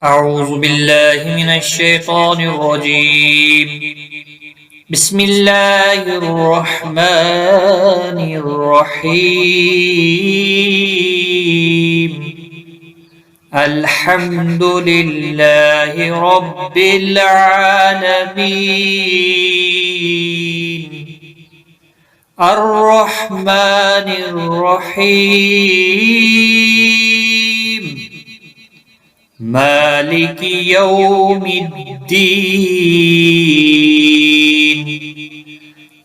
أعوذ بالله من الشيطان الرجيم. بسم الله الرحمن الرحيم. الحمد لله رب العالمين الرحمن الرحيم مالك يوم الدين.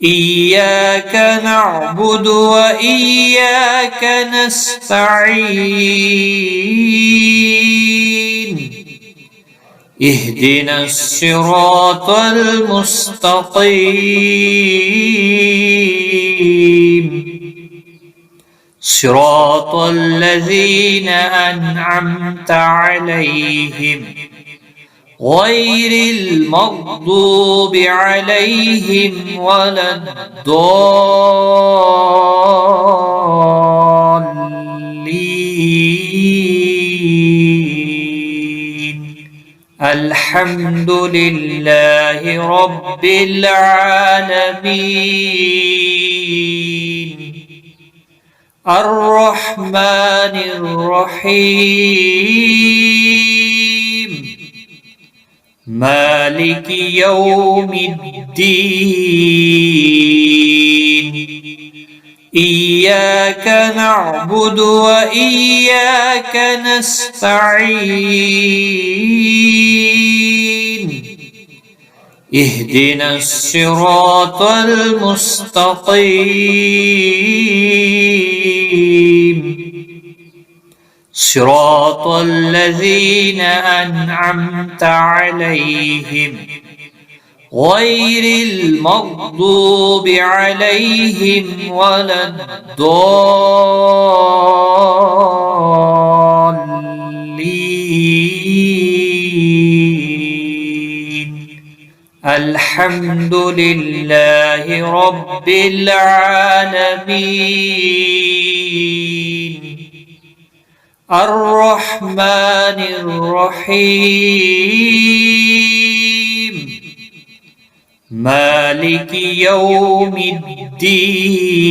إياك نعبد وإياك نستعين. اهدنا الصراط المستقيم صراط الذين أنعمت عليهم غير المغضوب عليهم ولا الضالين. الحمد لله رب العالمين الرحمن الرحيم مالك يوم الدين. إياك نعبد وإياك نستعين. اهدنا الصراط المستقيم صراط الذين أنعمت عليهم غير المغضوب عليهم ولا الضالين. الحمد لله رب العالمين الرحمن الرحيم مالك يوم الدين.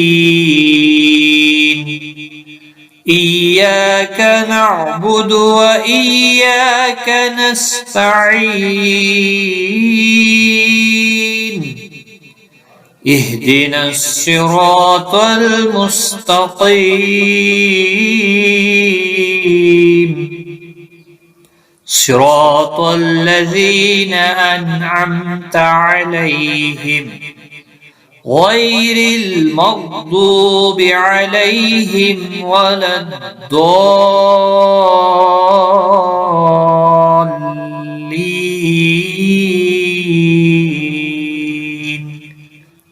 إياك نعبد وإياك نستعين. اهدنا الصراط المستقيم صراط الذين أنعمت عليهم غير المغضوب عليهم ولا الضالين.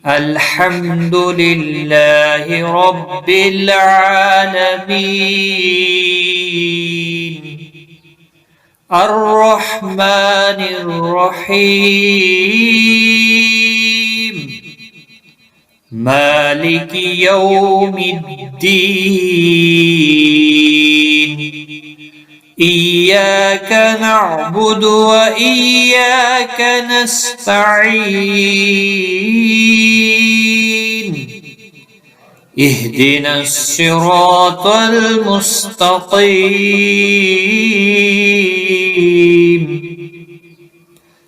الحمد لله رب العالمين الرحمن الرحيم مالك يوم الدين. إياك نعبد وإياك نستعين. اهدنا الصراط المستقيم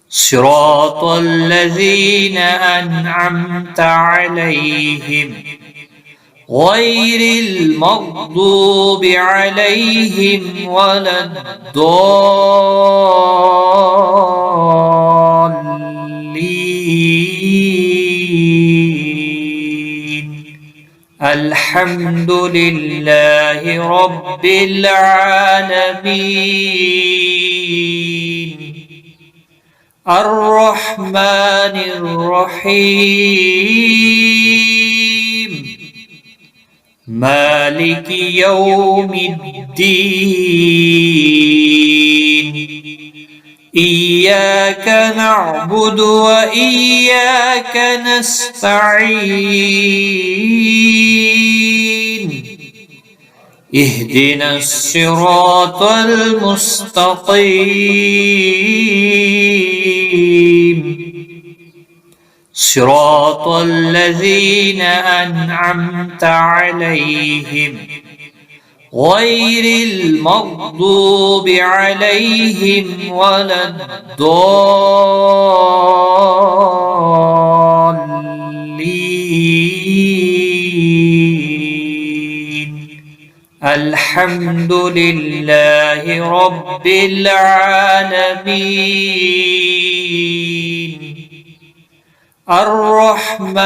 صراط الذين أنعمت عليهم غير المغضوب عليهم ولا الضالين. الحمد لله رب العالمين الرحمن الرحيم مالك يوم الدين. إياك نعبد وإياك نستعين. اهدنا الصراط المستقيم صراط الذين أنعمت عليهم غير المغضوب عليهم ولا الضالين. الحمد لله رب العالمين الرحمن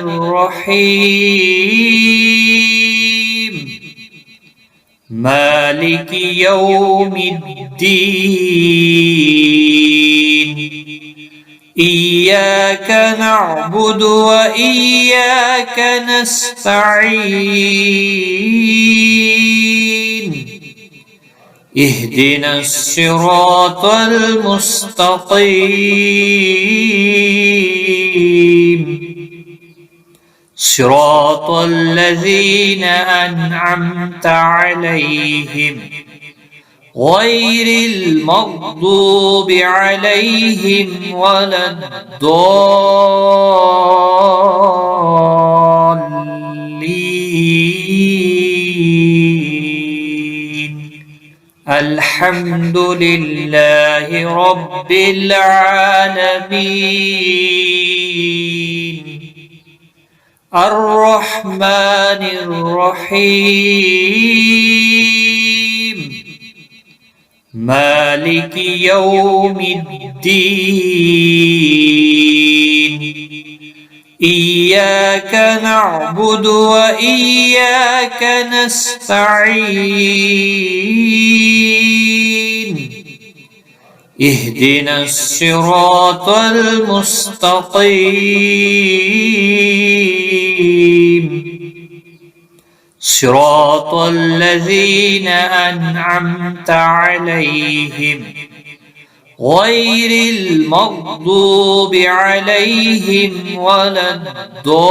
الرحيم مالك يوم الدين إياك نعبد وإياك نستعين اهدنا الصراط المستقيم صراط الذين أنعمت عليهم غير المغضوب عليهم ولا الضالين. الحمد لله رب العالمين الرحمن الرحيم مالك يوم الدين إياك نعبد وإياك نستعين اهدنا الصراط المستقيم صراط الذين أنعمت عليهم غير المغضوب عليهم ولا الضالين.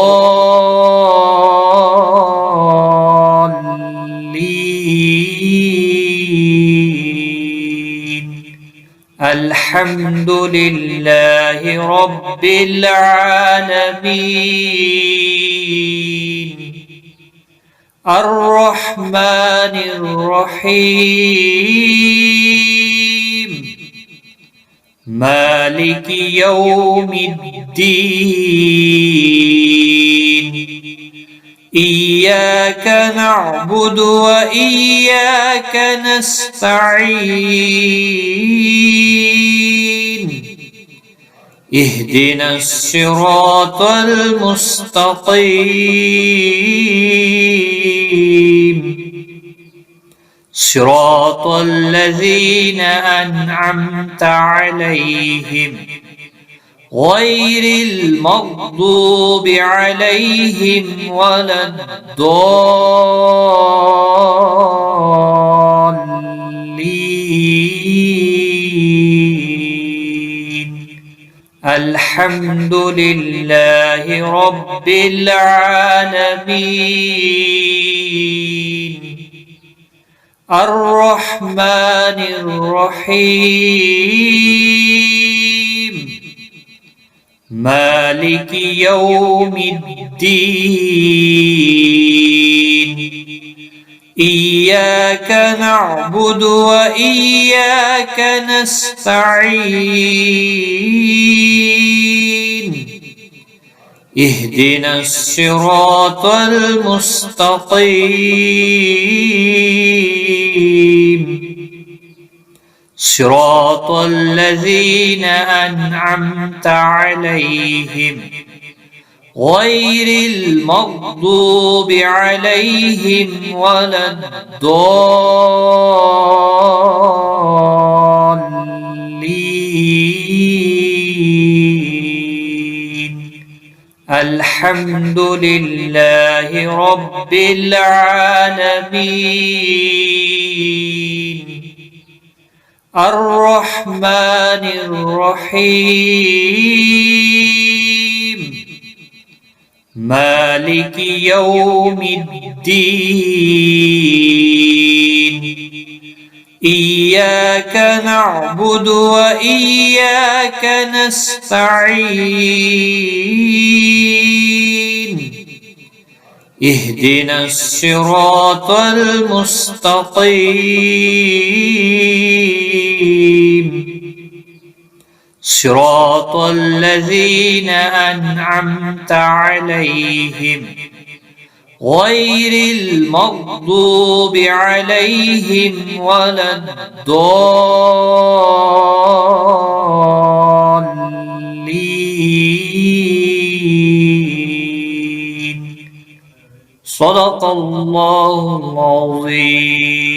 الحمد لله رب العالمين الرحمن الرحيم مالك يوم الدين إياك نعبد وإياك نستعين اهدنا الصراط المستقيم صراط الذين أنعمت عليهم غير المغضوب عليهم ولا الضالين. الحمد لله رب العالمين الرحمن الرحيم مالك يوم الدين إياك نعبد وإياك نستعين اهدنا الصراط المستقيم صراط الذين أنعمت عليهم غير المغضوب عليهم ولا الضالين. الحمد لله رب العالمين الرحمن الرحيم مالك يوم الدين إياك نعبد وإياك نستعين اهدنا الصراط المستقيم صراط الذين أنعمت عليهم غير المغضوب عليهم ولا الضالين صدق الله العظيم.